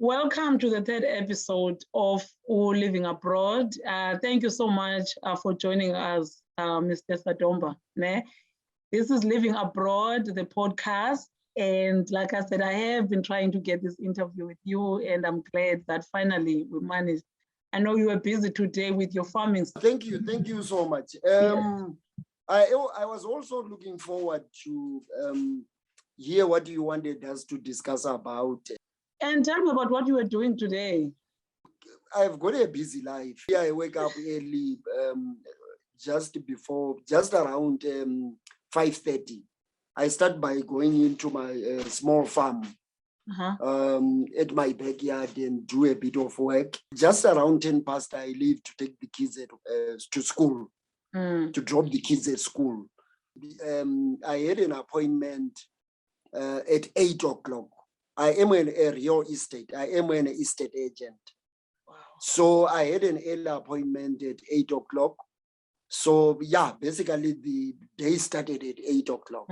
Welcome to the third episode of Living Abroad. Thank you so much for joining us, Mr. Sadomba. This is Living Abroad, the podcast. And like I said, I have been trying to get this interview with you, and I'm glad that finally we managed. I know you were busy today with your farming. Thank you so much. I was also looking forward to hear what you wanted us to discuss about. And tell me about what you were doing today. I've got a busy life. I wake up early, just around 5:30. I start by going into my small farm at my backyard and do a bit of work. Just around 10 past, I leave to take the kids to school, to drop the kids at school. I had an appointment at 8 o'clock. I am a real estate. I am an estate agent. Wow. So I had an early appointment at 8 o'clock. So yeah, basically the day started at 8 o'clock.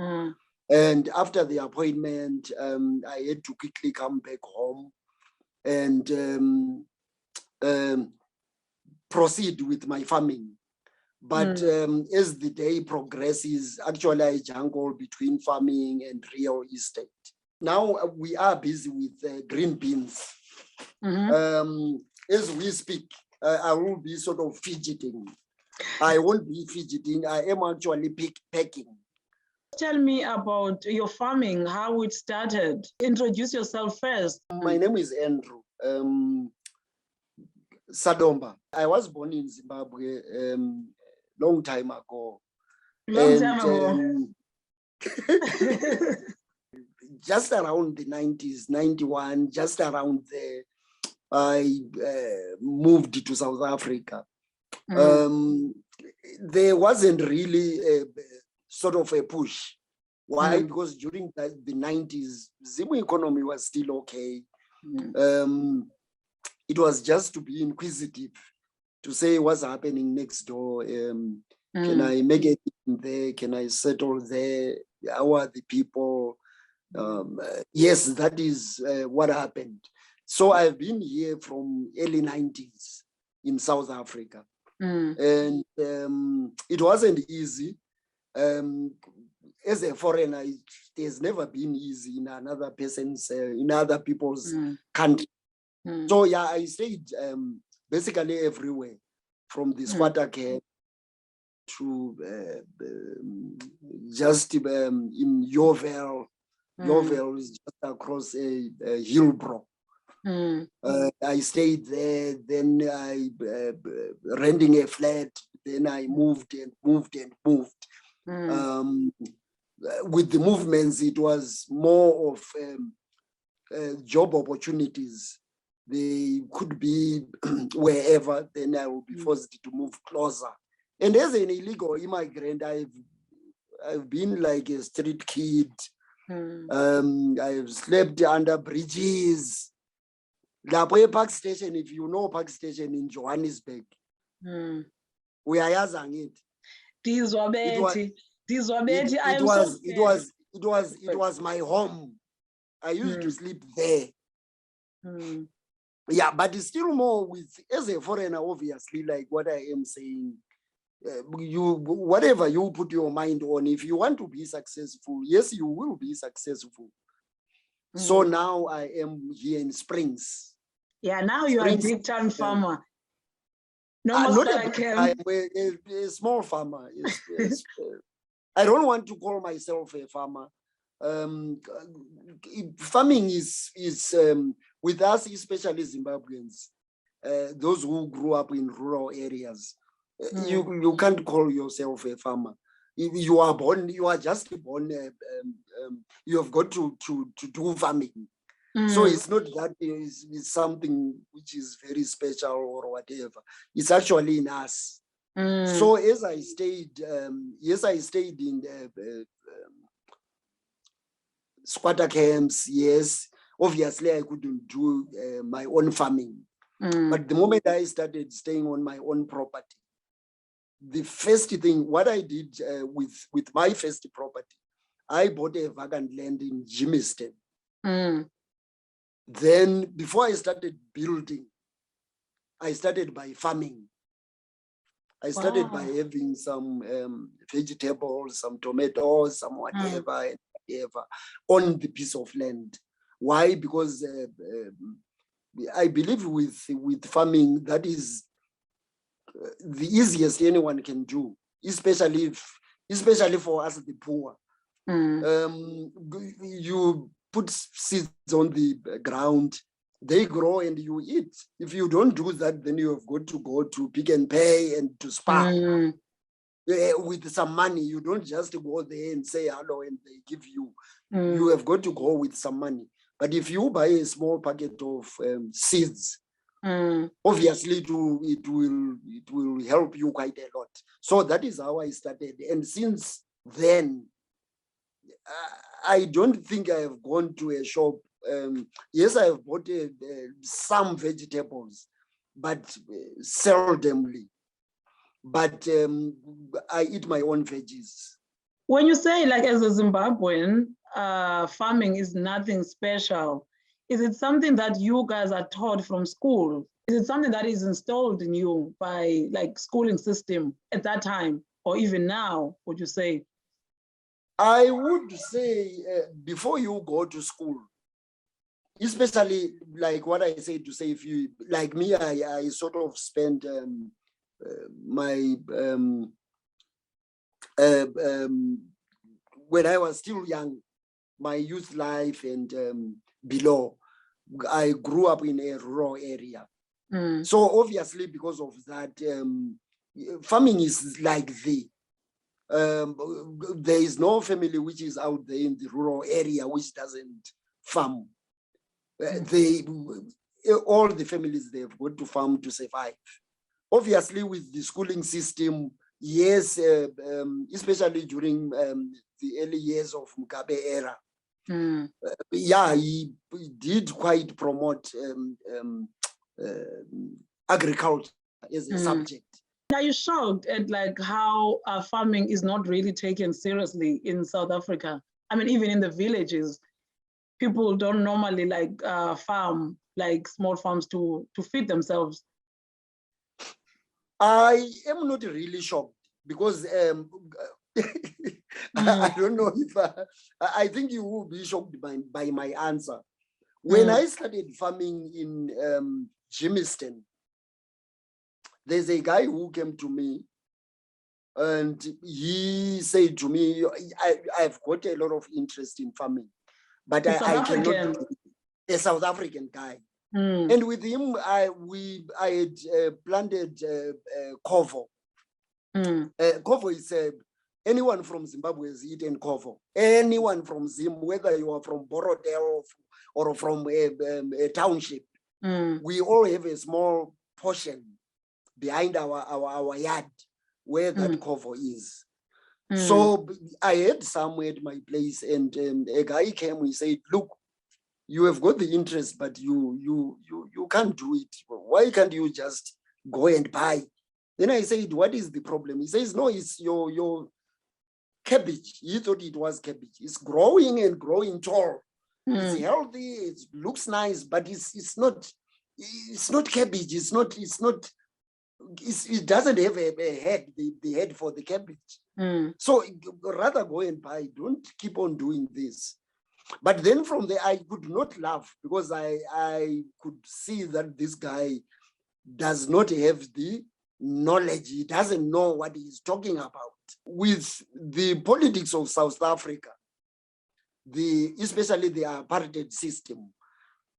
And after the appointment, I had to quickly come back home and proceed with my farming. But as the day progresses, actually I juggle between farming and real estate. Now we are busy with green beans. As we speak, I will be sort of fidgeting. I won't be fidgeting. I am actually packing. Tell me about your farming, how it started. Introduce yourself first. My name is Andrew Sadomba. I was born in Zimbabwe long time ago. Just around the 90s, 91, just around there, I moved to South Africa. There wasn't really a sort of a push. Why? Because during the 90s, Zimbabwe economy was still okay. It was just to be inquisitive, to say what's happening next door. Can I make it there? Can I settle there? How are the people? Yes, that is what happened. So I've been here from early 90s in South Africa. And it wasn't easy. As a foreigner, it has never been easy in another person's, in other people's country. So yeah, I stayed basically everywhere, from the squatter camp to just in Yeoville. Yeoville is just across Hillbrook. I stayed there, then I renting a flat, then I moved. With the movements, it was more of job opportunities. They could be wherever, then I will be forced to move closer. And as an illegal immigrant, I've been like a street kid. I've slept under bridges. Lapoe Park Station, if you know Park Station in Johannesburg, we are using it. It was my home. I used to sleep there. Yeah, but it's still more with, as a foreigner, obviously, like what I am saying, whatever you put your mind on, if you want to be successful, yes, you will be successful. So now I am here in Springs. Yeah, now you are a big time farmer. Not a small farmer. I don't want to call myself a farmer. Farming is with us, especially Zimbabweans, those who grew up in rural areas. You can't call yourself a farmer. If you are born, you are just born. You have got to do farming. So it's not that it's something which is very special or whatever. It's actually in us. So as I stayed, I stayed in squatter camps. Yes, obviously I couldn't do my own farming. But the moment I started staying on my own property, the first thing, what I did with my first property, I bought a vacant land in Germiston. Then before I started building, I started by farming. I started by having some vegetables, some tomatoes, some whatever, and whatever on the piece of land. Why? Because I believe with farming, that is the easiest anyone can do, especially for us, the poor. You put seeds on the ground, they grow and you eat. If you don't do that, then you have got to go to Pick and Pay and to Spar with some money. You don't just go there and say hello and they give you. You have got to go with some money. But if you buy a small packet of seeds, obviously it will help you quite a lot. So that is how I started. And since then, I don't think I have gone to a shop. Yes, I have bought some vegetables, but seldomly. But I eat my own veggies. When you say, like, as a Zimbabwean, farming is nothing special, is it something that you guys are taught from school? Is it something that is installed in you by, like, schooling system at that time, or even now, would you say? I would say before you go to school, especially like what I say to say, if you, like me, I sort of spent my, when I was still young, my youth life and below, I grew up in a rural area. So obviously because of that, farming is like there is no family which is out there in the rural area which doesn't farm. All the families, they've got to farm to survive. Obviously with the schooling system, yes, especially during the early years of Mugabe era, yeah, he did quite promote agriculture as a subject. Are you shocked at, like, how farming is not really taken seriously in South Africa? I mean, even in the villages, people don't normally like farm, like small farms to feed themselves. I am not really shocked because I don't know if I think you will be shocked by my answer. When I started farming in Germiston, there's a guy who came to me and he said to me, I've got a lot of interest in farming, but I cannot. A South African guy. And with him, I had planted covo. Covo is anyone from Zimbabwe has eaten covo. Anyone from Zim, whether you are from Borodale or from a township, we all have a small portion behind our yard where that cover is. So I had some at my place, and a guy came. He said, "Look, you have got the interest, but you can't do it. Why can't you just go and buy?" Then I said, "What is the problem?" He says, "No, it's your cabbage." He thought it was cabbage. It's growing and growing tall. It's healthy. It looks nice, but it's not cabbage. It doesn't have a head, the head for the cabbage. So rather go and buy. Don't keep on doing this. But then from there, I could not laugh because I could see that this guy does not have the knowledge. He doesn't know what he's talking about. With the politics of South Africa, especially the apartheid system,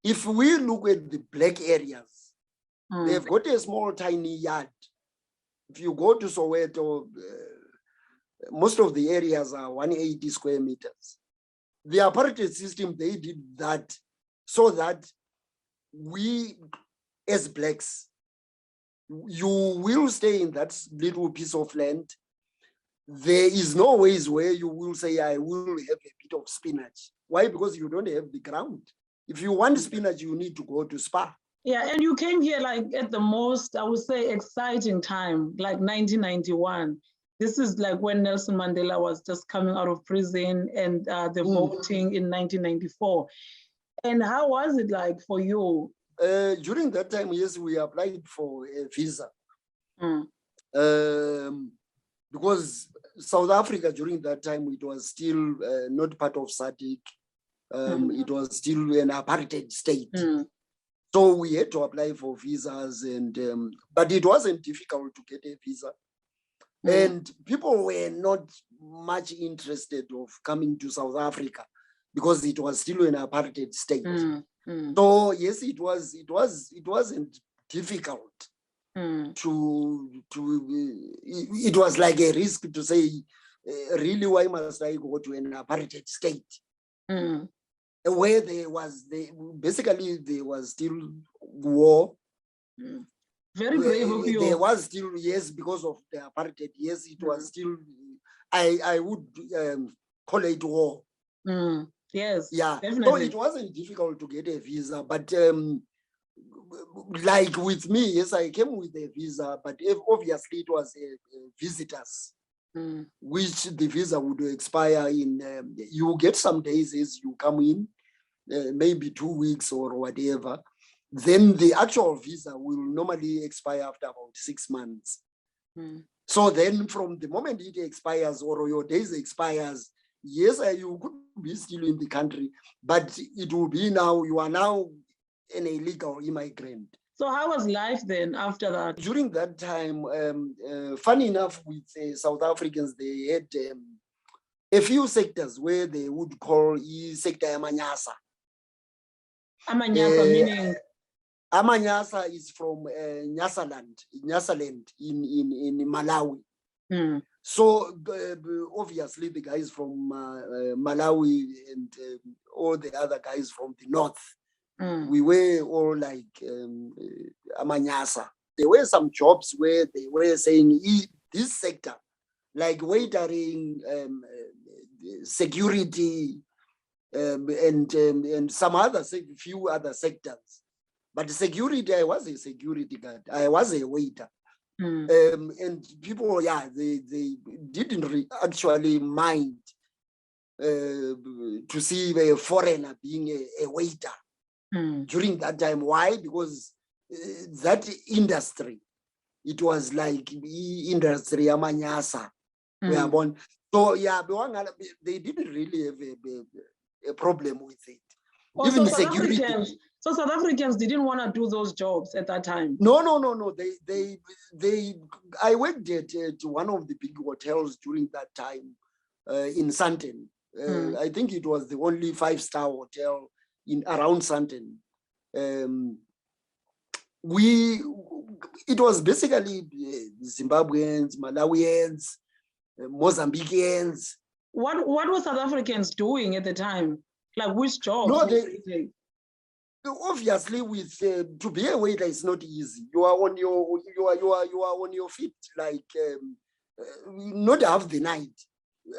if we look at the black areas, they've got a small, tiny yard. If you go to Soweto, most of the areas are 180 square meters. The apartheid system, they did that so that we, as blacks, you will stay in that little piece of land. There is no ways where you will say, I will have a bit of spinach. Why? Because you don't have the ground. If you want spinach, you need to go to Spar. Yeah, and you came here like at the most, I would say, exciting time, like 1991. This is like when Nelson Mandela was just coming out of prison and the voting in 1994. And how was it like for you? During that time, yes, we applied for a visa. Because South Africa during that time, it was still not part of SADC. It was still an apartheid state. So we had to apply for visas, and but it wasn't difficult to get a visa. And people were not much interested of coming to South Africa because it was still an apartheid state. So yes, it wasn't difficult it was like a risk to say, really, why must I go to an apartheid state? Where there was still war. Very brave of you. There was still, yes, because of the apartheid, yes, it was still, I would call it war. Yes, yeah, definitely. So it wasn't difficult to get a visa, but like with me, yes, I came with a visa, but obviously it was a visitors, which the visa would expire in, you get some days as you come in, maybe 2 weeks or whatever. Then the actual visa will normally expire after about 6 months. So then from the moment it expires or your days expires, yes, you could be still in the country, but it will be now, you are now an illegal immigrant. So how was life then after that? During that time, funny enough, with South Africans, they had a few sectors where they would call sector Amanyasa. Amanyasa meaning? Amanyasa is from Nyasaland in Malawi. So obviously the guys from Malawi and all the other guys from the north, we were all like Amanyasa. There were some jobs where they were saying this sector, like waitering, security, and some other few other sectors. But security, I was a security guard. I was a waiter. And people, yeah, they didn't actually mind to see a foreigner being a waiter during that time. Why? Because that industry, it was like industry Amanyasa. So yeah, they didn't really have a problem with it. Even security. So South Africans didn't want to do those jobs at that time. No. I worked at one of the big hotels during that time in Slanted. I think it was the only 5-star hotel around Slanted. It was basically Zimbabweans, Malawians, Mozambicans. What were South Africans doing at the time? Like which jobs? No, obviously, with to be a waiter is not easy. You are on your feet, like not half the night.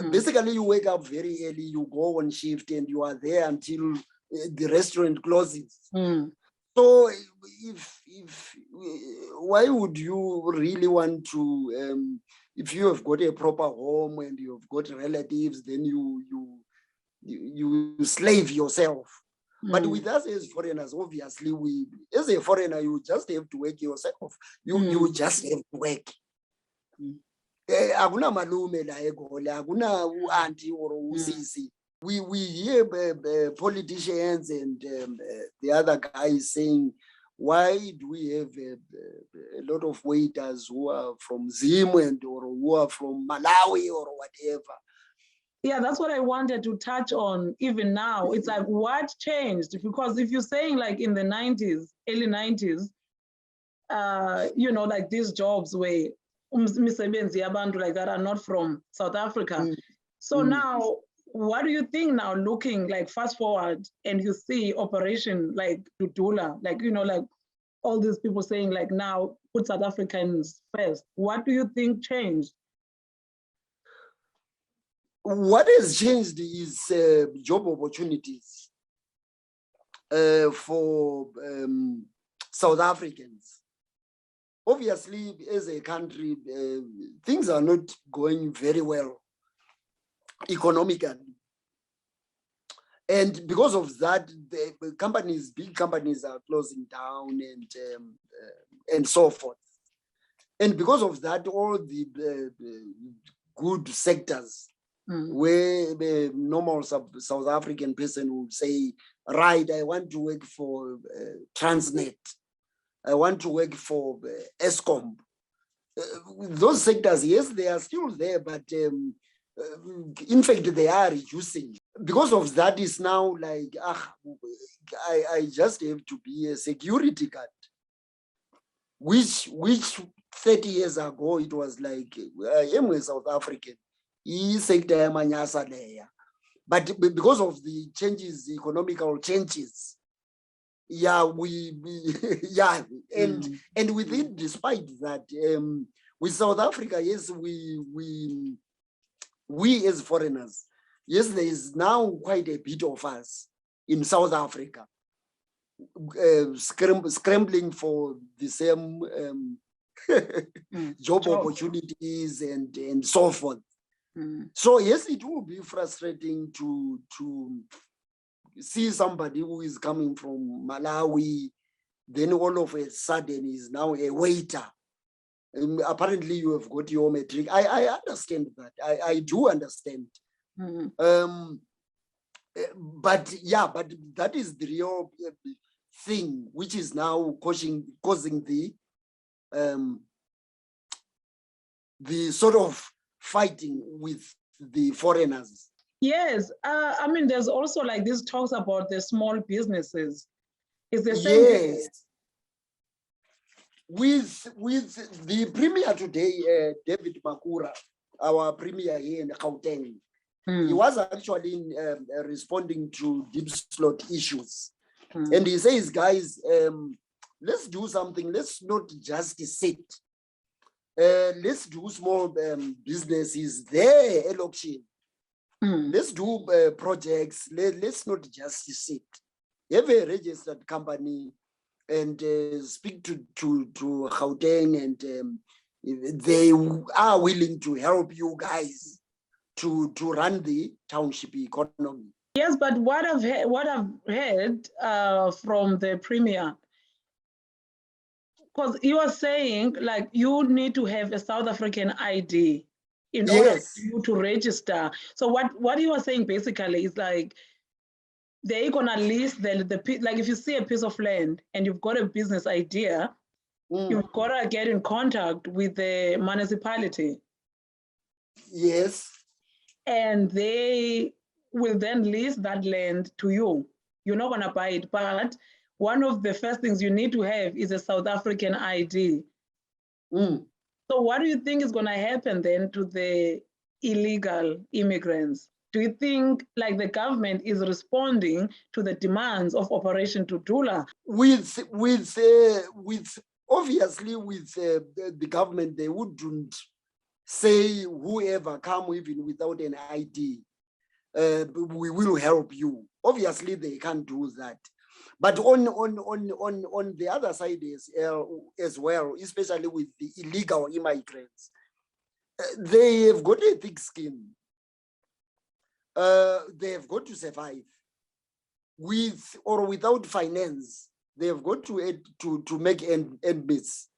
Basically, you wake up very early, you go on shift, and you are there until the restaurant closes. So, why would you really want to? If you have got a proper home and you have got relatives, then you slave yourself. But with us as foreigners, obviously, as a foreigner, you just have to work yourself. You just have to work. Aguna malume la egole, aguna auntie or usisi. We hear politicians and the other guys saying, why do we have a lot of waiters who are from Zimbabwe or who are from Malawi or whatever? Yeah, that's what I wanted to touch on. Even now, it's like what changed? Because if you're saying like in the 90s, early 90s, like these jobs where like that are not from South Africa. So now, what do you think now? Looking like fast forward, and you see operation like Dudula, like like all these people saying like now put South Africans first. What do you think changed? What has changed is job opportunities for South Africans. Obviously, as a country, things are not going very well economically. And because of that, the big companies are closing down and so forth. And because of that, all the good sectors where the normal South African person would say, right, I want to work for Transnet, I want to work for Eskom. Those sectors, yes, they are still there, but in fact, they are reducing. Because of that, is now like, I just have to be a security guard, which 30 years ago, it was like, I am a South African. But because of the changes, the economical changes, and with it, despite that, with South Africa, yes, we as foreigners, yes, there is now quite a bit of us in South Africa, scrambling for the same job opportunities and so forth. So yes, it will be frustrating to see somebody who is coming from Malawi, then all of a sudden is now a waiter. Apparently you have got your metric. I understand that. I do understand. But that is the real thing which is now causing the sort of fighting with the foreigners. Yes, I mean, there's also like this talks about the small businesses. Is the same? Yes. With the premier today, David Makura, our premier here in Gauteng, he was actually responding to Diepsloot issues. And he says, guys, let's do something. Let's not just sit. Let's do small businesses there, auction. Let's do projects. Let's not just sit. Have a registered company and speak to Gauteng, and they are willing to help you guys to run the township economy. Yes, but what I've heard from the premier, because he was saying like you need to have a South African ID in order for you to register. So what he was saying basically is like they're gonna list the like if you see a piece of land and you've got a business idea, you've got to get in contact with the municipality. Yes. And they will then lease that land to you. You're not gonna buy it, but one of the first things you need to have is a South African ID. So what do you think is gonna happen then to the illegal immigrants? Do you think like the government is responding to the demands of Operation Tudula? With obviously with the government, they wouldn't say whoever come even without an ID, we will help you. Obviously, they can't do that. But on the other side as well, especially with the illegal immigrants, they have got a thick skin. They have got to survive with or without finance. They have got to make end meets.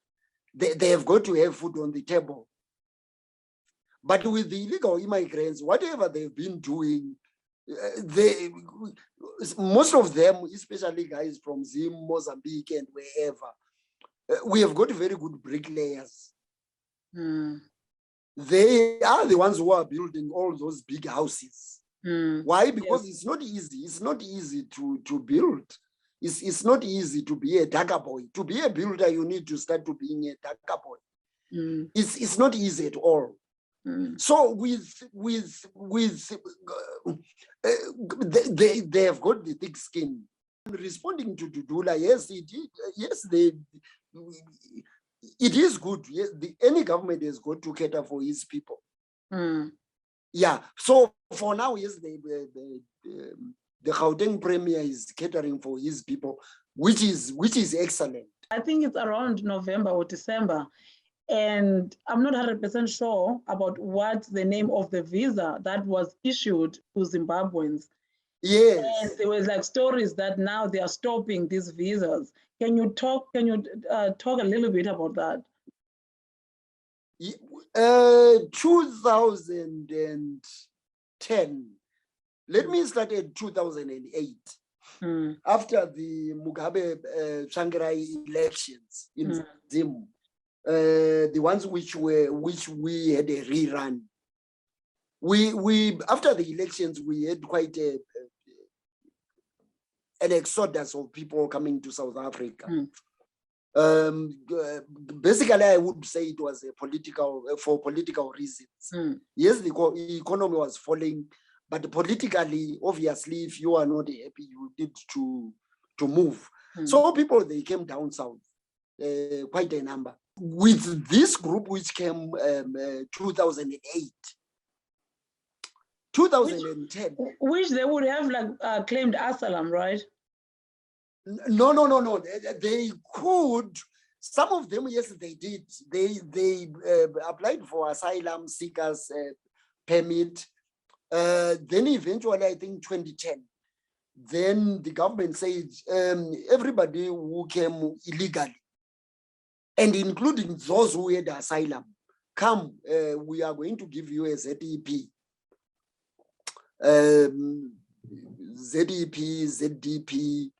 They have got to have food on the table. But with the illegal immigrants, whatever they've been doing, most of them, especially guys from Zim, Mozambique, and wherever, we have got very good bricklayers. They are the ones who are building all those big houses. Why? Because it's not easy. It's not easy to build. It's not easy to be a Dhaka boy. To be a builder, you need to start to being a Dhaka boy. It's not easy at all. So they have got the thick skin. Responding to Tudula, yes, it is good. Yes, any government has got to cater for his people. Yeah. So for now, yes, the Gauteng Premier is catering for his people, which is excellent. I think it's around November or December. And I'm not 100% sure about what's the name of the visa that was issued to Zimbabweans. Yes. And there was like stories that now they are stopping these visas. Can you talk a little bit about that? 2010. Let me start at 2008. After the Mugabe Shanghai elections in Zimbabwe, the ones which we had a rerun. We after the elections we had quite an exodus of people coming to South Africa. Basically, I would say it was for political reasons. Yes, the economy was falling, but politically, obviously, if you are not happy, you need to move. So people, they came down south, quite a number. With this group which came 2008, 2010. Which they would have like claimed asylum, right? No. They could. Some of them, yes, they did. They applied for asylum seekers permit. Then eventually, I think 2010, then the government said everybody who came illegally, and including those who had asylum, come, we are going to give you a ZEP. ZEP, ZDP,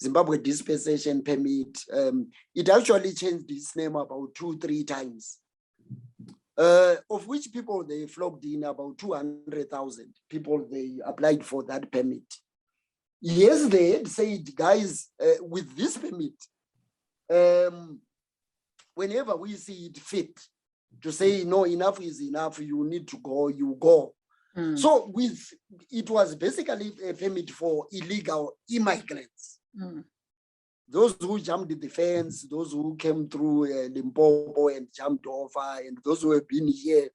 Zimbabwe Dispensation Permit. It actually changed its name about 2-3 times, of which people they flocked in about 200,000 people. They applied for that permit. Yes, they had said, guys, with this permit, whenever we see it fit to say, no, enough is enough, you need to go, you go. So it was basically a permit for illegal immigrants. Those who jumped the fence, those who came through Limpopo and jumped over, and those who have been here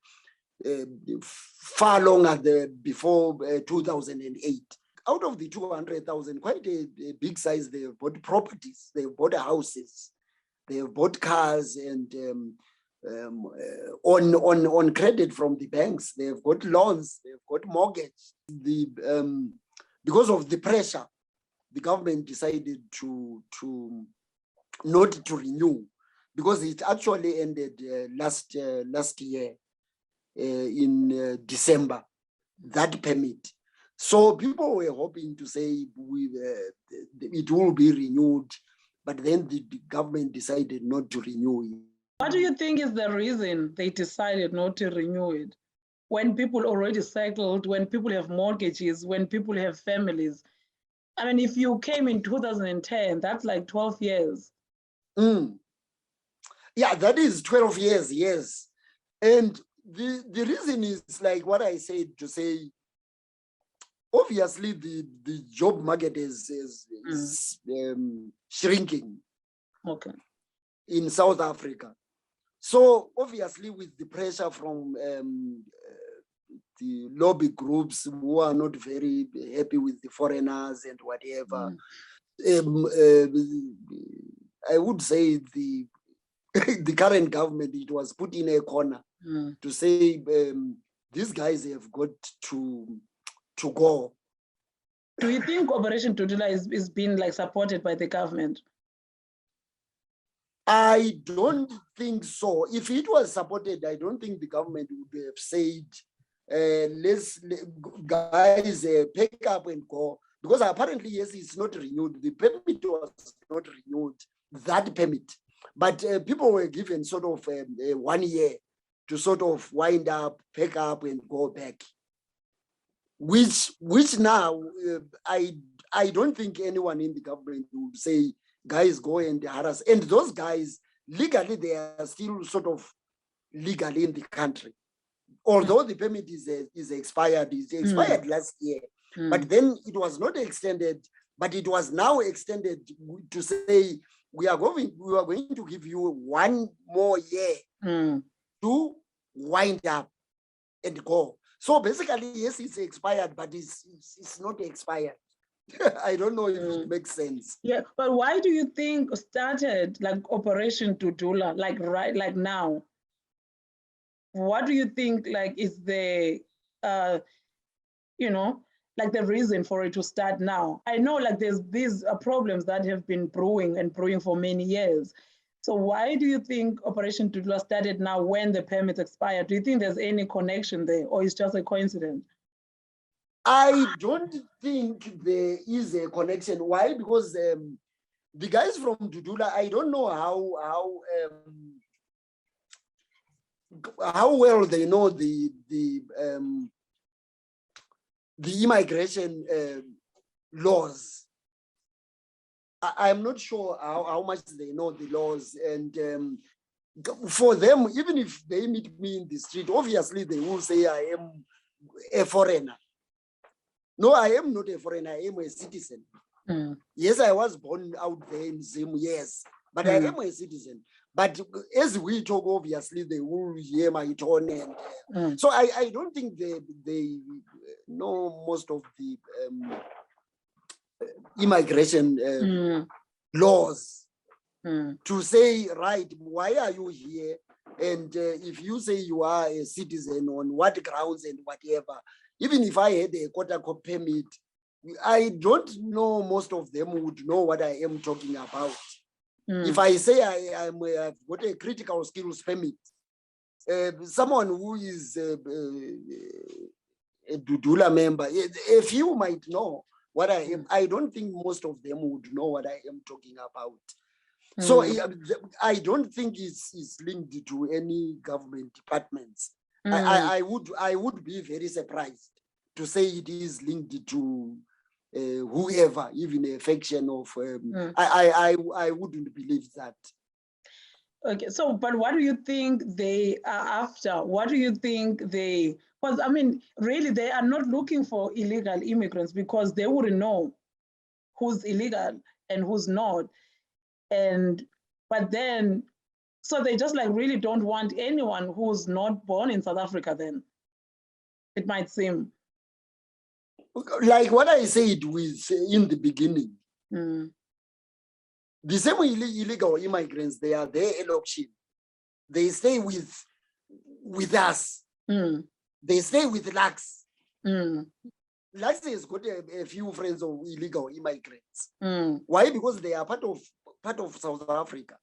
far longer before 2008. Out of the 200,000, quite a big size, they have bought properties, they have bought houses, they have bought cars, and on credit from the banks, they have got loans, they have got mortgage. Because of the pressure, the government decided to not to renew, because it actually ended last year in December, that permit. So people were hoping to say it will be renewed, but then the government decided not to renew it. What do you think is the reason they decided not to renew it? When people already settled, when people have mortgages, when people have families. I mean, if you came in 2010, that's like 12 years. Yeah, that is 12 years, yes. And the reason is like what I said, to say, obviously the job market is shrinking in South Africa. So obviously with the pressure from the lobby groups who are not very happy with the foreigners and whatever, I would say the current government, it was put in a corner to say these guys have got to go. Do you think Operation Tutula is being like supported by the government? I don't think so. If it was supported, I don't think the government would have said, let's guys pick up and go. Because apparently, yes, it's not renewed. The permit was not renewed, that permit. But people were given sort of 1 year to sort of wind up, pick up and go back. Which now, I don't think anyone in the government would say, guys, go and harass. And those guys, legally, they are still sort of legally in the country. Although the permit is expired, it expired last year. But then it was not extended, but it was now extended to say, we are going to give you 1 more year to wind up and go. So basically, yes, it's expired, but it's not expired. I don't know if it makes sense. Yeah, but why do you think started like Operation Tutula, like now? What do you think like is the, like the reason for it to start now? I know like there's these problems that have been brewing and brewing for many years. So why do you think Operation Dudula started now when the permits expired? Do you think there's any connection there, or it's just a coincidence? I don't think there is a connection. Why? Because the guys from Dudula, I don't know how well they know the immigration laws. I'm not sure how much they know the laws, and for them, even if they meet me in the street, obviously they will say I am a foreigner. No, I am not a foreigner. I am a citizen. Yes, I was born out there in Zim, yes, but I am a citizen. But as we talk, obviously they will hear my tone, and so I don't think they know most of the immigration laws to say, right, why are you here? And if you say you are a citizen, on what grounds and whatever, even if I had a quota permit, I don't know most of them would know what I am talking about. If I say I've got a critical skills permit, someone who is a Dudula member, a few might know what I am. I don't think most of them would know what I am talking about. So I don't think it's linked to any government departments. I would be very surprised to say it is linked to whoever, even a faction of. I wouldn't believe that. Okay, so but what do you think they are after? What do you think they? Because I mean, really, they are not looking for illegal immigrants because they wouldn't know who's illegal and who's not. And but then, so they just like really don't want anyone who's not born in South Africa. Then it might seem like what I said with in the beginning. The same illegal immigrants, they are there at auction. They stay with us. They stay with Lux. Lux has got a few friends of illegal immigrants. Why? Because they are part of South Africa.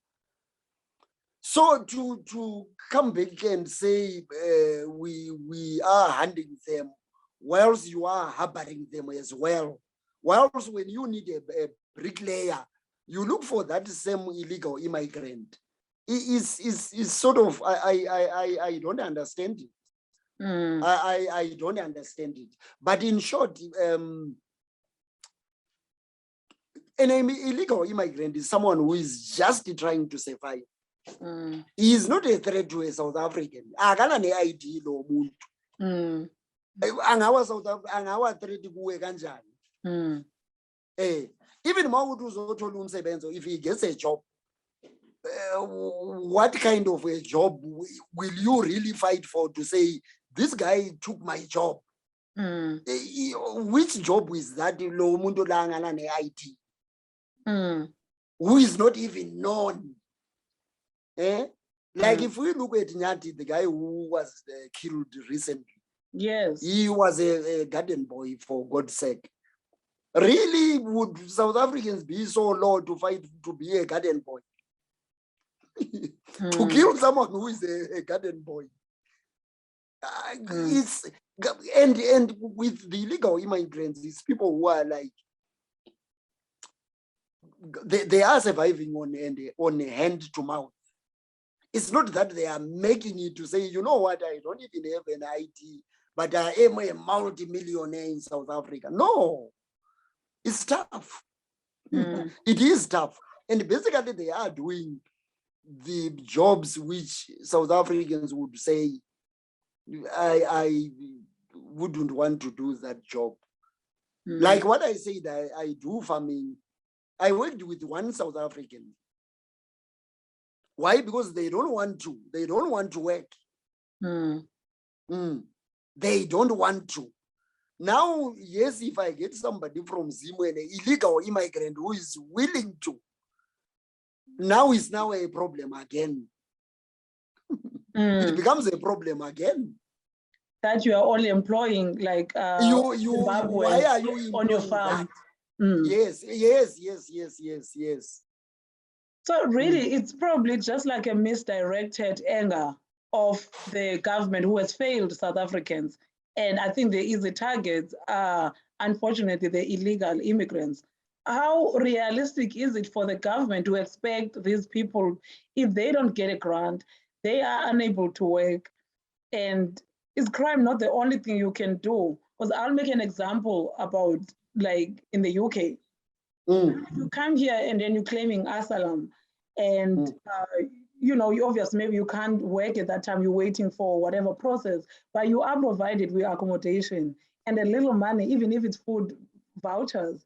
So to come back and say we are handing them, whilst you are harboring them as well. Whilst when you need a bricklayer, you look for that same illegal immigrant. It is sort of I don't understand it. I don't understand it. But in short, an illegal immigrant is someone who is just trying to survive. He is not a threat to a South African. Akana ne ID lo muntu. Angawa South Africa, angawa threat kuwe kanjani. Even if he gets a job, what kind of a job will you really fight for to say this guy took my job? Which job is that? Who is not even known? Like if we look at Nyathi, the guy who was killed recently, yes, he was a garden boy, for God's sake. Really, would South Africans be so low to fight to be a garden boy? To kill someone who is a garden boy? It's and with the illegal immigrants, it's people who are like they are surviving on a hand to mouth. It's not that they are making it to say, you know what, I don't even have an ID, but I am a multi-millionaire in South Africa. No. It's tough. It is tough. And basically they are doing the jobs which South Africans would say, I wouldn't want to do that job. Like what I said, I do farming. I worked with one South African. Why? Because they don't want to. They don't want to work. They don't want to. Now, yes, if I get somebody from Zimbabwe, an illegal immigrant who is willing to, now is now a problem again. It becomes a problem again. that you are only employing like why are you on your employing farm? that? Yes. So really, it's probably just like a misdirected anger of the government who has failed South Africans. And I think the easy targets are, unfortunately, the illegal immigrants. How realistic is it for the government to expect these people, if they don't get a grant, they are unable to work? And is crime not the only thing you can do? Because I'll make an example about like in the UK. You come here and then you're claiming asylum, and you obviously maybe you can't work at that time. You're waiting for whatever process, but you are provided with accommodation and a little money, even if it's food vouchers.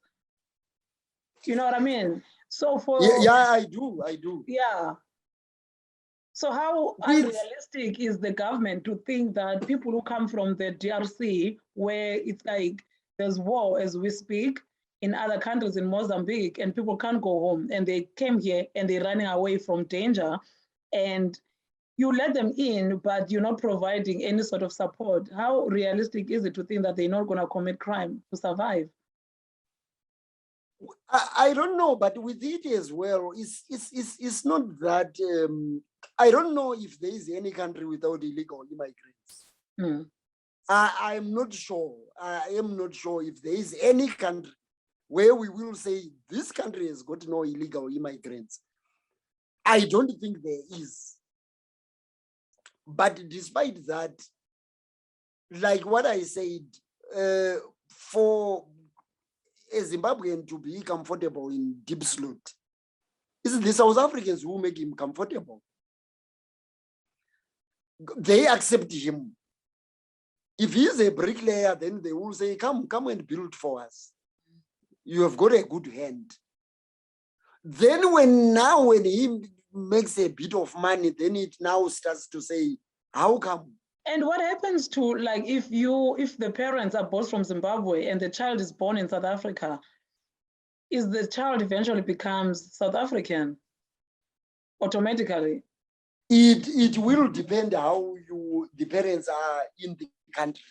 You know what I mean? So I do. Yeah. So how unrealistic is the government to think that people who come from the DRC, where it's like there's war as we speak, in other countries in Mozambique, and people can't go home, and they came here and they're running away from danger, and you let them in, but you're not providing any sort of support? How realistic is it to think that they're not going to commit crime to survive? I don't know, but with it as well, it's not that. I don't know if there is any country without illegal immigrants. I'm not sure. I am not sure if there is any country where we will say this country has got no illegal immigrants. I don't think there is. But despite that, like what I said, for a Zimbabwean to be comfortable in Diepsloot, it's the South Africans who make him comfortable. They accept him. If he's a bricklayer, then they will say, come and build for us. You have got a good hand. Then when he makes a bit of money, then it now starts to say, how come? And what happens to, like, if the parents are both from Zimbabwe and the child is born in South Africa, is the child eventually becomes South African automatically? It will depend how the parents are in the country.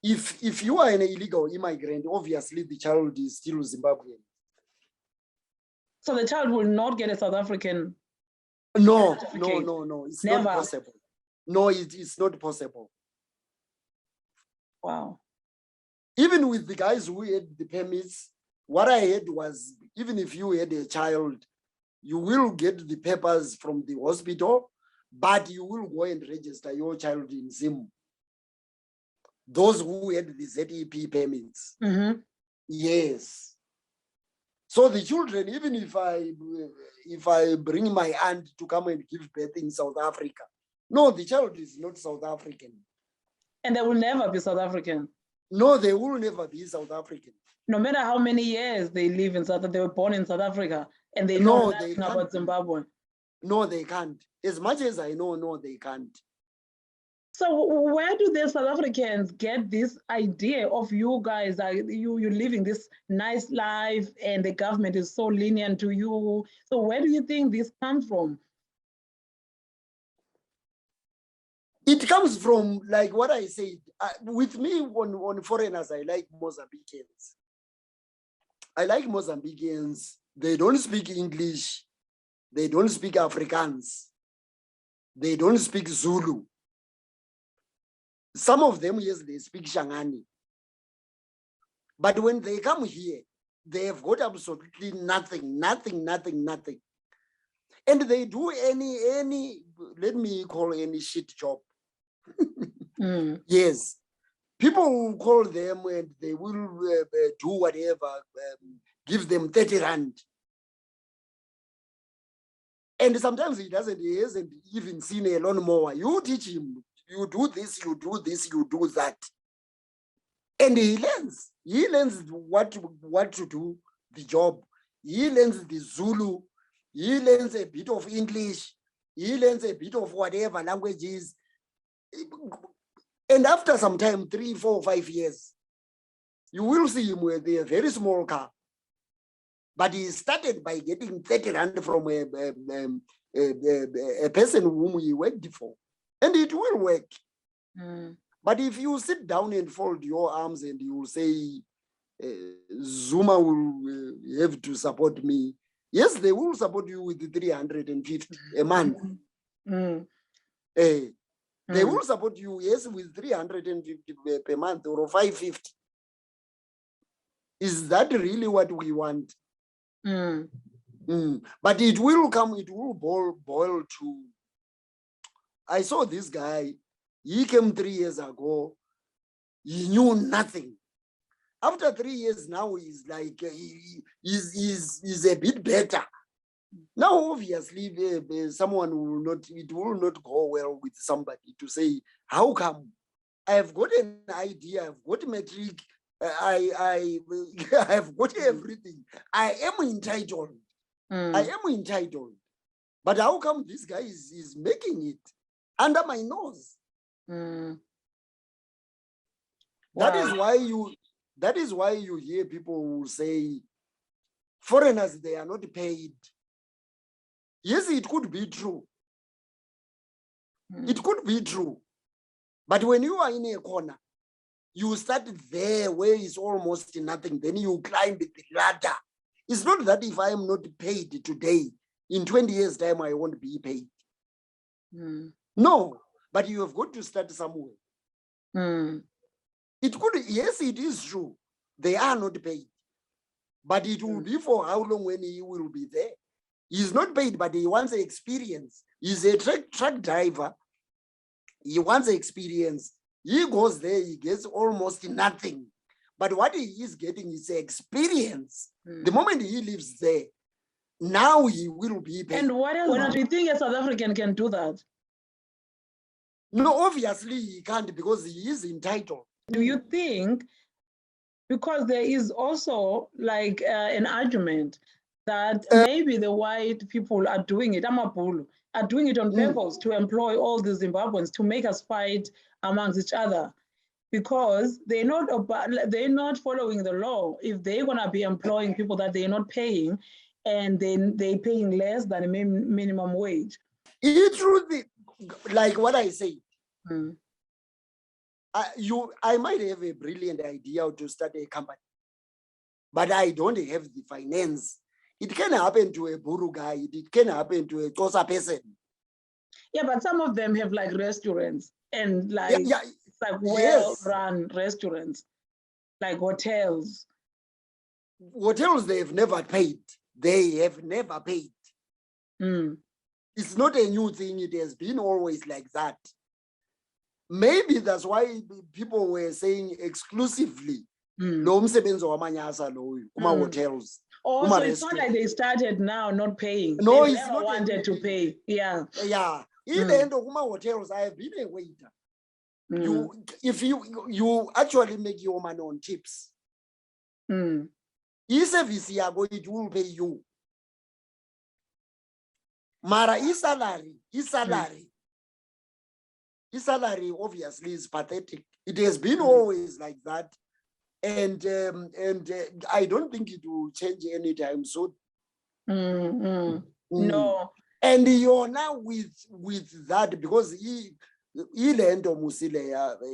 If you are an illegal immigrant, obviously the child is still Zimbabwean. So the child will not get a South African? No. It's never. Not possible. No, it's not possible. Wow. Even with the guys who had the permits, what I had was, even if you had a child, you will get the papers from the hospital, but you will go and register your child in Zim. Those who had the ZEP permits. Yes. So the children, even if I bring my aunt to come and give birth in South Africa, no, the child is not South African. And they will never be South African? No, they will never be South African. No matter how many years they live in South Africa, they were born in South Africa, and they know nothing about Zimbabwe? No, they can't. As much as I know, no, they can't. So where do the South Africans get this idea of you guys, you're living this nice life and the government is so lenient to you? So where do you think this comes from? It comes from, like what I said, with me on foreigners, I like Mozambicans. They don't speak English. They don't speak Afrikaans. They don't speak Zulu. Some of them, yes, they speak Shangani. But when they come here, they have got absolutely nothing. And they do any, let me call any shit job. Yes. People will call them and they will do whatever, give them 30 rand. And sometimes he hasn't even seen a lawnmower. You teach him, you do this, you do that. And he learns. He learns what to do, the job. He learns the Zulu. He learns a bit of English. He learns a bit of whatever languages. And after some time, 3, 4, 5 years, you will see him with a very small car. But he started by getting 30 rand from a person whom he worked for. And it will work. But if you sit down and fold your arms and you will say, Zuma will have to support me, yes, they will support you with 350 a month. They will support you, yes, with 350 per month or 550. Is that really what we want? But it will boil to, I saw this guy, he came 3 years ago, he knew nothing. After 3 years now, he's like, he's a bit better. Now, obviously, someone will not, it will not go well with somebody to say, how come? I have got an idea, I've got metric, I have got everything. I am entitled. I am entitled. But how come this guy is making it under my nose? That is why you hear people who say foreigners, they are not paid. Yes, it could be true. It could be true. But when you are in a corner, you start there where it's almost nothing, then you climb the ladder. It's not that if I am not paid today, in 20 years' time, I won't be paid. No, but you have got to start somewhere. It could, yes, it is true. They are not paid. But it will be for how long when he will be there. He's not paid, but he wants experience. He's a truck driver. He wants experience. He goes there, he gets almost nothing. But what he is getting is experience. The moment he lives there, now he will be paid. And what else do you think a South African can do that? No, obviously he can't because he is entitled. Do you think, because there is also like an argument that maybe the white people are doing it, Amabulu, are doing it on purpose to employ all the Zimbabweans to make us fight amongst each other, because they're not following the law. If they're gonna be employing people that they're not paying, and then they're paying less than a minimum wage. It's true, like what I say. I might have a brilliant idea to start a company, but I don't have the finance. It can happen to a Buru guy. It can happen to a Xhosa person. Yeah, but some of them have like restaurants and like, it's like well-run restaurants, like hotels. Hotels, they have never paid. They have never paid. It's not a new thing. It has been always like that. Maybe that's why people were saying exclusively, hotels. Also, it's not like they started now not paying. No, they it's never not wanted to pay. Yeah. In the end of hotels, I have been a waiter. If you actually make your money on tips. Service it will pay you. Mara salary obviously is pathetic. It has been always like that. And I don't think it will change anytime soon. No. And you're now with that, because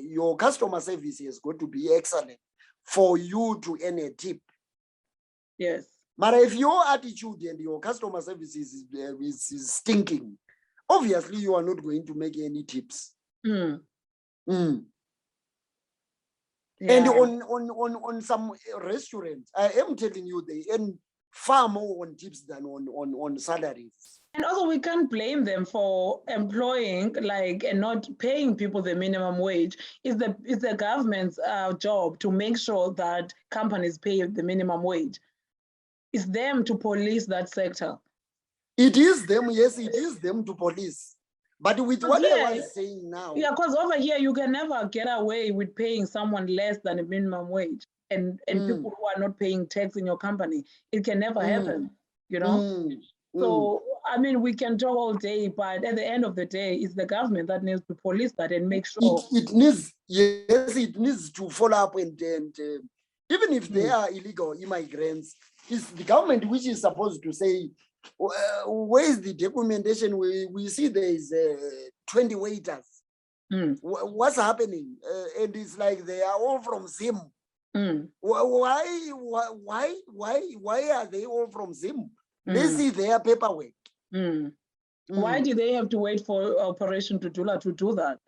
your customer service is going to be excellent for you to earn a tip. Yes. But if your attitude and your customer service is stinking, obviously you are not going to make any tips. Yeah. And on some restaurants, I am telling you, they earn far more on tips than on salaries. And also, we can't blame them for employing and not paying people the minimum wage. It's the government's job to make sure that companies pay the minimum wage. It's them to police that sector. It is them, yes, it is them to police. But with what I was saying now. Yeah, because over here, you can never get away with paying someone less than a minimum wage. And people who are not paying tax in your company, it can never happen, you know? So, I mean, we can talk all day, but at the end of the day, it's the government that needs to police that and make sure. It needs to follow up and even if they are illegal immigrants, it's the government which is supposed to say, where is the documentation? We see there is 20 waiters. What's happening? And it's like they are all from Zim. Why are they all from Zim? This is their paperwork. Why do they have to wait for Operation Tutula to do that?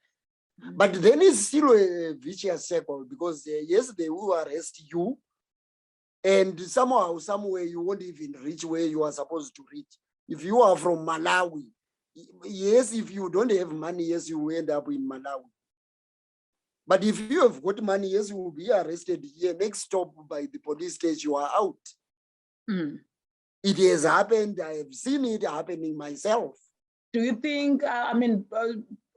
But then it's still a vicious circle, because yes, they will arrest you, and somehow, somewhere, you won't even reach where you are supposed to reach. If you are from Malawi, yes, if you don't have money, yes, you will end up in Malawi. But if you have got money, yes, you will be arrested here. Next stop by the police station, you are out. It has happened. I have seen it happening myself. Do you think,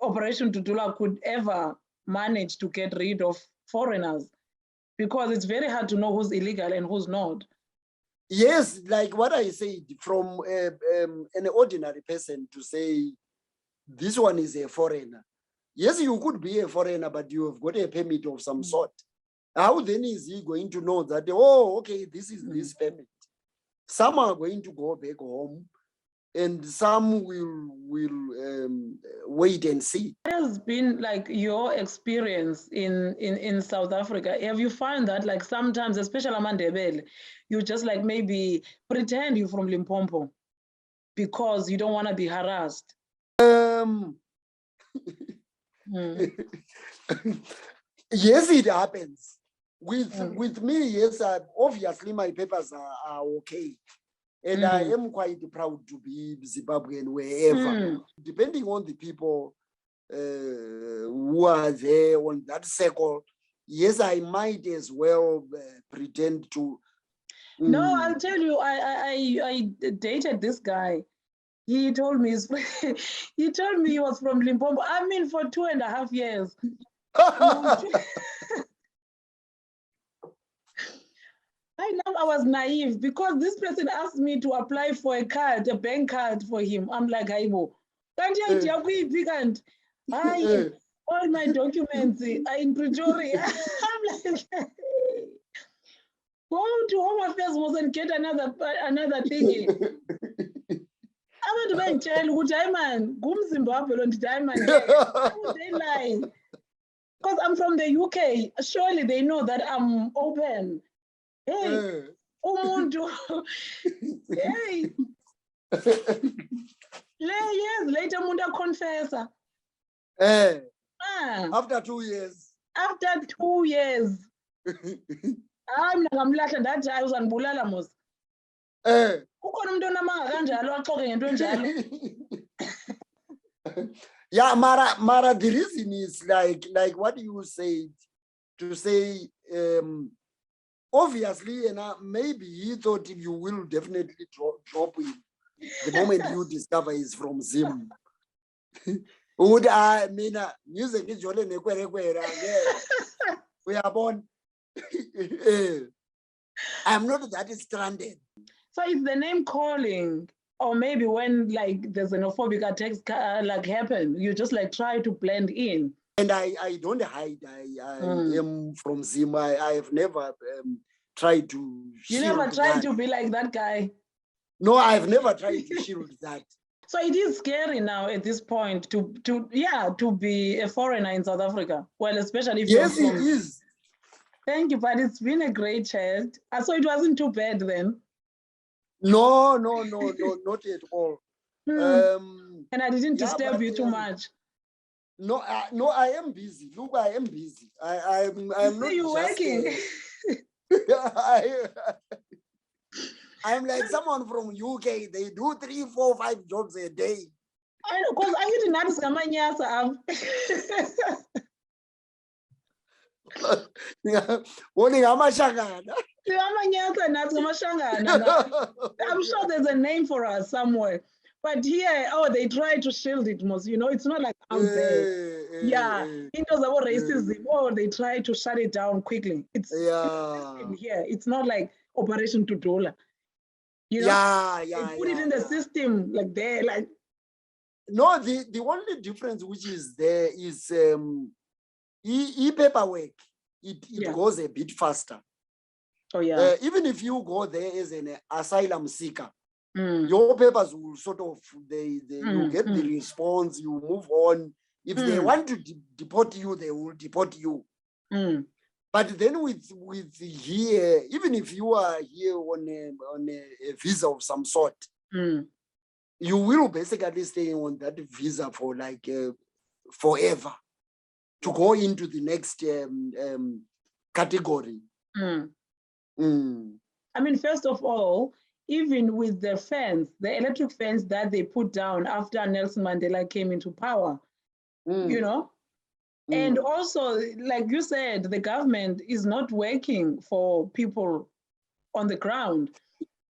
Operation Tutula could ever manage to get rid of foreigners? Because it's very hard to know who's illegal and who's not. Yes, like what I said, from an ordinary person to say, this one is a foreigner. Yes, you could be a foreigner, but you have got a permit of some sort. How then is he going to know that, oh, okay, this is this permit? Some are going to go back home, and some will wait and see. What has been like your experience in South Africa? Have you found that like sometimes, especially Mandela, you just like maybe pretend you're from Limpopo because you don't want to be harassed? Yes, it happens. With me, yes, obviously my papers are okay. And I am quite proud to be Zimbabwean wherever. Depending on the people who are there on that circle, yes, I might as well pretend to. No, I'll tell you, I dated this guy. He told me he told me he was from Limpopo. I mean, for 2.5 years. I was naive because this person asked me to apply for a card, a bank card for him. I'm like, all my documents are in Pretoria. I'm like, go to Home Affairs and get another thing. I want to tell you, man, Zimbabwe and diamond. How would they lie? Because I'm from the UK. Surely they know that I'm open. Hey, hey. Yes, later Munda confessor. After 2 years. After 2 years. I'm like, that I was on Bulala Mos. Yeah, Mara, the reason is like what you said, to say, obviously, maybe he thought you will definitely drop him the moment you discover he's from Zim. Would I mean music is we are born. I'm not that stranded. So it's the name calling, or maybe when like the xenophobic attacks like happen, you just like try to blend in. And I don't hide. I am from Zim. I have never tried to. You never tried to be like that guy. No, I've never tried to shield that. So it is scary now at this point to be a foreigner in South Africa. Well, especially if yes, it is. Thank you, but it's been a great chat. So it wasn't too bad then. No, not at all. And I didn't disturb you too much. No, I am busy. Look, I am busy. I'm not. You working? I'm like someone from UK. They do 3, 4, 5 jobs a day. I know, because I didn't I'm sure there's a name for us somewhere. But here, they try to shield it most, it's not like out there. Yeah, it was about racism, or they try to shut it down quickly. It's here. It's not like Operation Tutula. They put it in the system, like there, like. No, the only difference which is there is e-paperwork. It goes a bit faster. Oh yeah. Even if you go there as an asylum seeker, your papers will sort of you get the response, you move on. If they want to deport you, they will deport you. But then with here, even if you are here on a visa of some sort, you will basically stay on that visa for like forever to go into the next category. I mean, first of all, even with the fence, the electric fence that they put down after Nelson Mandela came into power, you know, and also, like you said, the government is not working for people on the ground.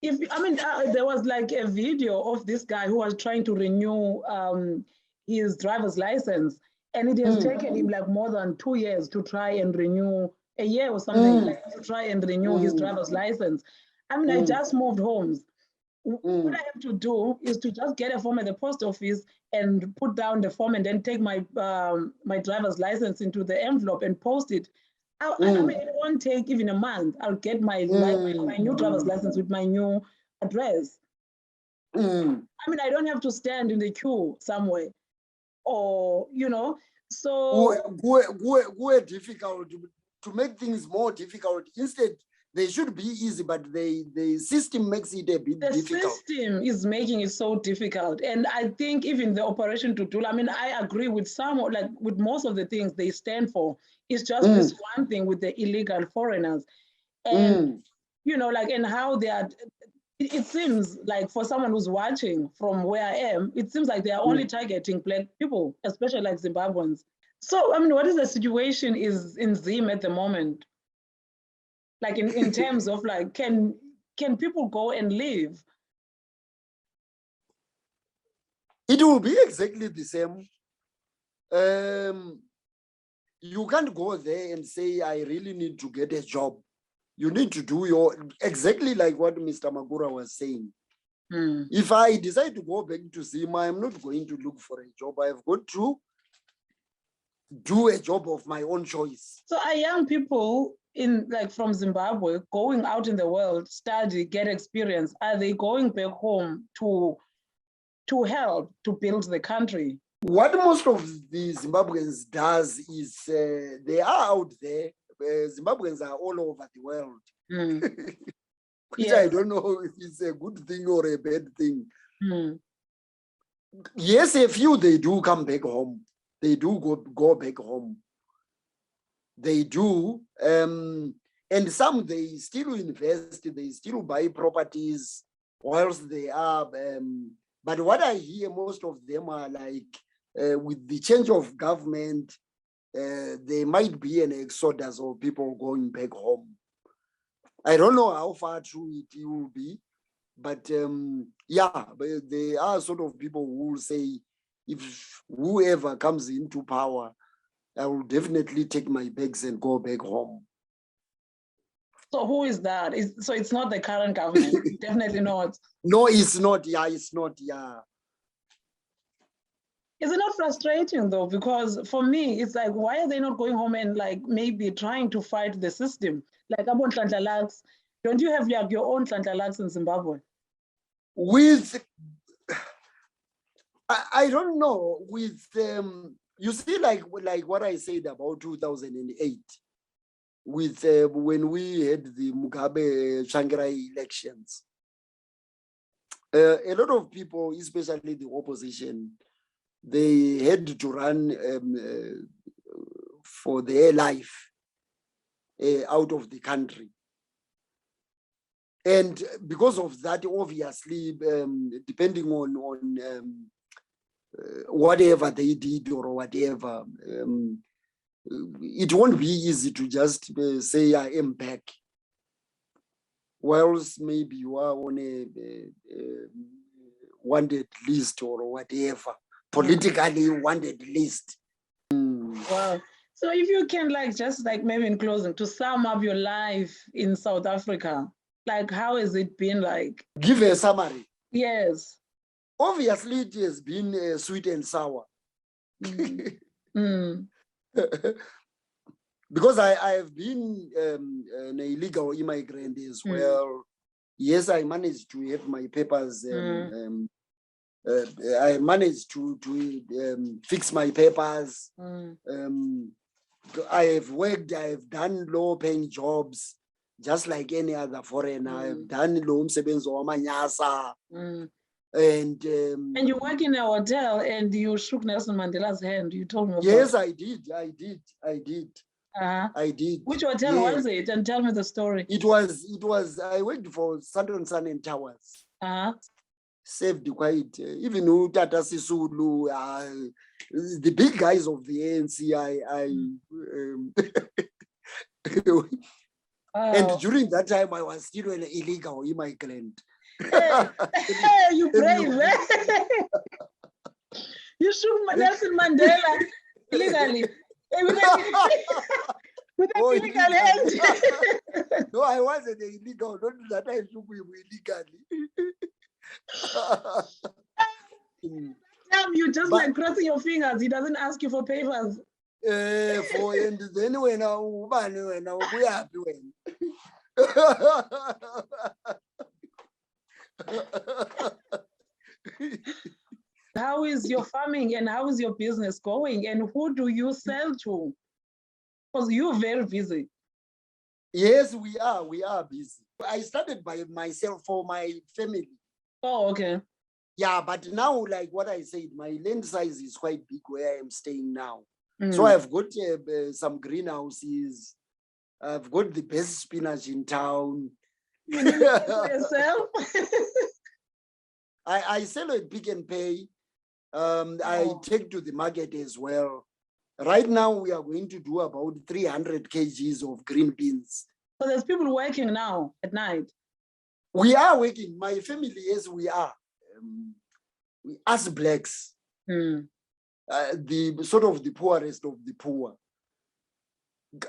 There was like a video of this guy who was trying to renew his driver's license, and it has taken him like more than 2 years to try and renew, a year or something, like to try and renew his driver's license. I just moved homes. What I have to do is to just get a form at the post office and put down the form and then take my my driver's license into the envelope and post it. It won't take even a month. I'll get my new driver's license with my new address. I don't have to stand in the queue somewhere, or so go difficult to make things more difficult. Instead, they should be easy, but the system makes it a bit difficult. The system is making it so difficult. And I think even the Operation Tutul, I agree with with most of the things they stand for. It's just this one thing with the illegal foreigners. And, and how they are, it seems like for someone who's watching from where I am, it seems like they are only targeting black people, especially like Zimbabweans. So, what is the situation is in Zim at the moment? Like in terms of like, can people go and live? It will be exactly the same. You can't go there and say, I really need to get a job. You need to do exactly like what Mr. Magura was saying. If I decide to go back to Zim, I'm not going to look for a job. I've got to do a job of my own choice. So are young people from Zimbabwe going out in the world, study, get experience, are they going back home to help to build the country? What most of the Zimbabweans does is they are out there. Zimbabweans are all over the world. Which I don't know if it's a good thing or a bad thing. Yes, a few, they do come back home. They do go back home. They do. And some, they still invest, they still buy properties whilst they are. But what I hear, most of them are like, with the change of government, there might be an exodus of people going back home. I don't know how far true it will be, but but there are sort of people who will say, if whoever comes into power, I will definitely take my bags and go back home. So who is that? So it's not the current government? Definitely not. No, it's not. Yeah, it's not. Yeah. Is it not frustrating though? Because for me, it's like, why are they not going home and like maybe trying to fight the system? Like Nhlanhla, don't you have like your own Nhlanhla in Zimbabwe? I don't know. With you see, like what I said about 2008, with when we had the Mugabe Shanghai elections, a lot of people, especially the opposition, they had to run for their life out of the country. And because of that, obviously, depending on whatever they did or whatever, it won't be easy to just say I am back. Whilst maybe you are on a wanted list or whatever, politically wanted list. Wow. So if you can just maybe in closing, to sum up your life in South Africa, how has it been like? Give a summary. Yes. Obviously, it has been sweet and sour. Because I have been an illegal immigrant as well. Yes, I managed to have my papers I managed to fix my papers. I have worked, I have done low-paying jobs, just like any other foreigner. I have done low msebenzi wamanyasa. And you work in a hotel and you shook Nelson Mandela's hand. You told me about yes, I did. I did. Which hotel was it? And tell me the story. It was. I worked for Sun and Towers. Saved quite. Even Tata Sisulu, the big guys of the ANC. And during that time, I was still an illegal immigrant. Hey, you brave, You shook Nelson Mandela illegally. With an illegal hand. No, I wasn't illegal. Not that I shook him illegally. You just like crossing your fingers. He doesn't ask you for papers. And then when I happy when. How is your farming and how is your business going? And who do you sell to? Because you're very busy. Yes, we are busy. I started by myself for my family. Oh, okay. Yeah, but now, like what I said, my land size is quite big where I am staying now. So I've got some greenhouses. I've got the best spinach in town. You need to for yourself? I sell at Pick and Pay. I take to the market as well. Right now, we are going to do about 300 kgs of green beans. So there's people working now at night? We are working. My family, yes, we are. Us blacks, the sort of the poorest of the poor.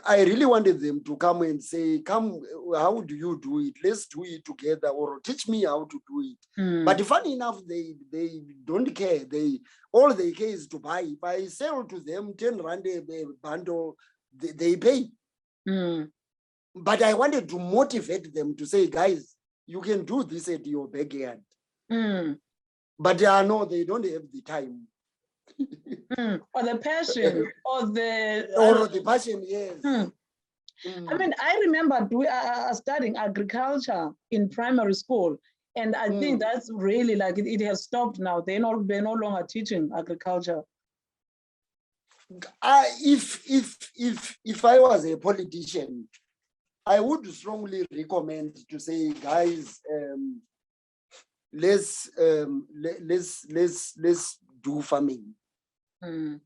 I really wanted them to come and say, come, how do you do it? Let's do it together, or teach me how to do it. But funny enough, they don't care. All they care is to buy. If I sell to them 10 rand a bundle, they pay. But I wanted to motivate them to say, guys, you can do this at your backyard. But no, they don't have the time. Or the passion, or the passion, yes. I mean, I remember studying agriculture in primary school, and I think that's really like it has stopped now. They're no longer teaching agriculture. If I was a politician, I would strongly recommend to say, guys, let's do farming. You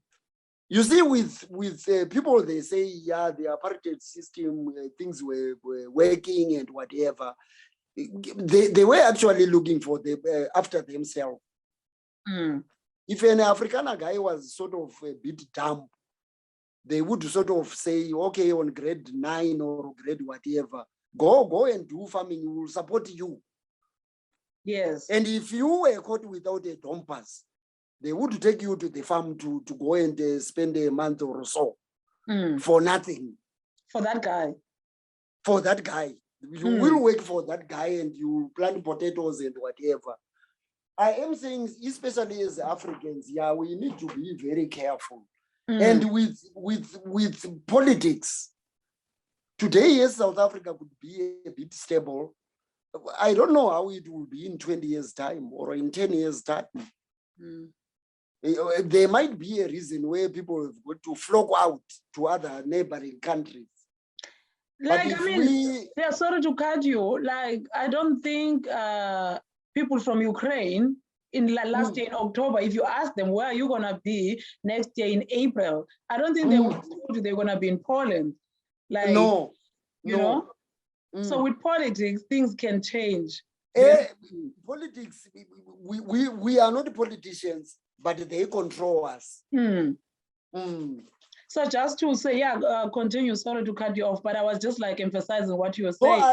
see, with people, they say, yeah, the apartheid system, things were working and whatever. They were actually looking for after themselves. If an Afrikaner guy was sort of a bit dumb, they would sort of say, okay, on grade 9 or grade whatever, go and do farming, we will support you. Yes. And if you were caught without a dompas, they would take you to the farm to go and spend a month or so for nothing. For that guy. For that guy. You will work for that guy and you plant potatoes and whatever. I am saying, especially as Africans, yeah, we need to be very careful. And with politics, today, yes, South Africa could be a bit stable. I don't know how it will be in 20 years' time or in 10 years' time. There might be a reason where people have got to flock out to other neighboring countries. Like, I mean, sorry to cut you. Like, I don't think people from Ukraine last year in October, if you ask them where are you going to be next year in April, I don't think they would tell you they're going to be in Poland. Like, no. You know? So with politics, things can change. Politics, we are not politicians, but they control us. So just to say, continue, sorry to cut you off, but I was just like emphasizing what you were saying. So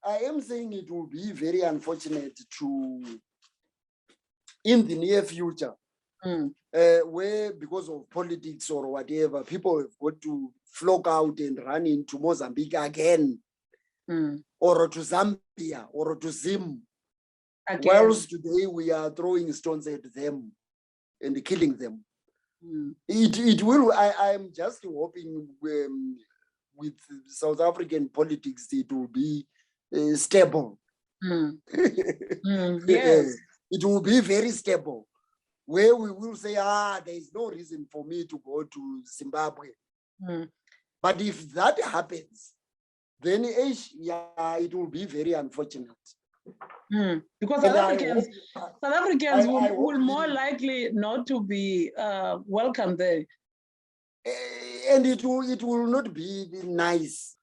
I am saying it will be very unfortunate in the near future, where because of politics or whatever, people have got to flock out and run into Mozambique again, or to Zambia, or to Zim. Again. Whilst today we are throwing stones at them and killing them. It will, I'm just hoping with South African politics, it will be stable. Yes. It will be very stable, where we will say, there is no reason for me to go to Zimbabwe. But if that happens, then it will be very unfortunate. Because South Africans will more likely not to be welcome there. And it will not be nice.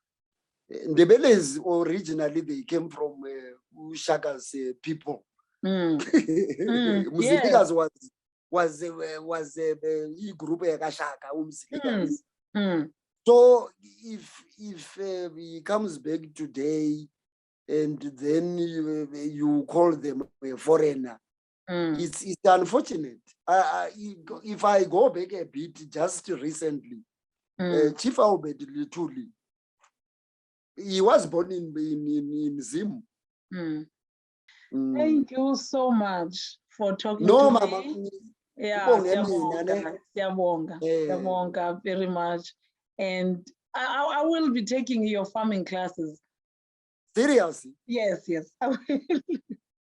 The Ndebelés originally they came from Shaka's people. Muzilikas was a group Shaka. So if he comes back today and then you call them a foreigner, it's unfortunate. If I go back a bit, just recently, Chief Albert Lituli, he was born in Zim. Thank you so much for talking to me. Me. Yeah, siyabonga very much. And I will be taking your farming classes. Seriously? Yes, I will.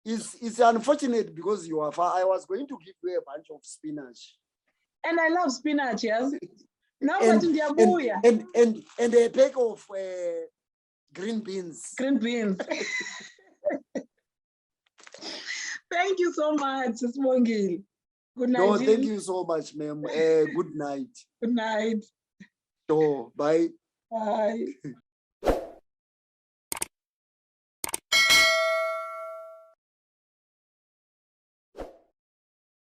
It's unfortunate because you are far. I was going to give you a bunch of spinach. And I love spinach, yes. Now and a pack of green beans. Green beans. Thank you so much, Sibongile. Good night. No, thank you so much, ma'am. Good night. Good night. So, bye. Bye.